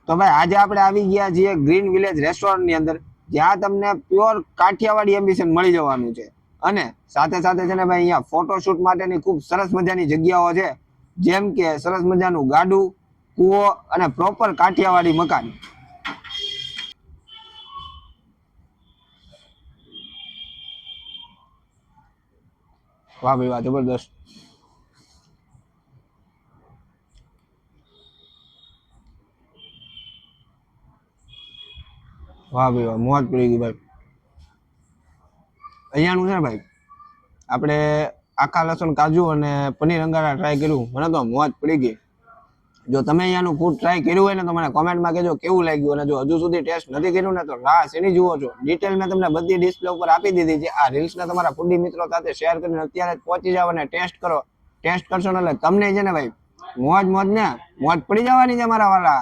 તો ભાઈ આજે આપણે આવી ગયા છીએ ગ્રીન વિલેજ રેસ્ટોરન્ટ ની અંદર, જ્યાં તમને પ્યોર કાઠિયાવાડી એમ્બિશન મળી જવાનું છે. અને સાથે સાથે છે ને ભાઈ અહીંયા ફોટોશૂટ માટેની ખૂબ સરસ મજાની જગ્યાઓ છે, જેમ કે સરસ મજાનું ગાડું, કૂવો અને પ્રોપર કાઠિયાવાડી મકાન. વાહ ભાઈ વાહ, જબરદસ્ત. વાહ ભાઈ વાહ, મોજ પડી ગઈ ભાઈ. અહીંયાનું છે ને ભાઈ, આપણે આખા લસણ કાજુ અને પનીર અંગારા ટ્રાય કર્યું, મને તો મોજ પડી ગઈ. જો તમે અહીંયાનું ફૂડ ટ્રાય કર્યું હોય ને તો મને કોમેન્ટમાં કહેજો કેવું લાગ્યું. અને જો હજુ સુધી ટેસ્ટ નથી કર્યું ને તો રાહ શેની જુઓ છો. ડિટેલ મેં તમને બધી ડિસ્પ્લે ઉપર આપી દીધી છે. આ રીલ્સને તમારા ફૂડી મિત્રો સાથે શેર કરીને અત્યારે જ પહોંચી જાવ અને ટેસ્ટ કરો. ટેસ્ટ કરશો ને એટલે તમને છે ને ભાઈ મોજ મોજ ને મોજ પડી જવાની છે મારા વાલા.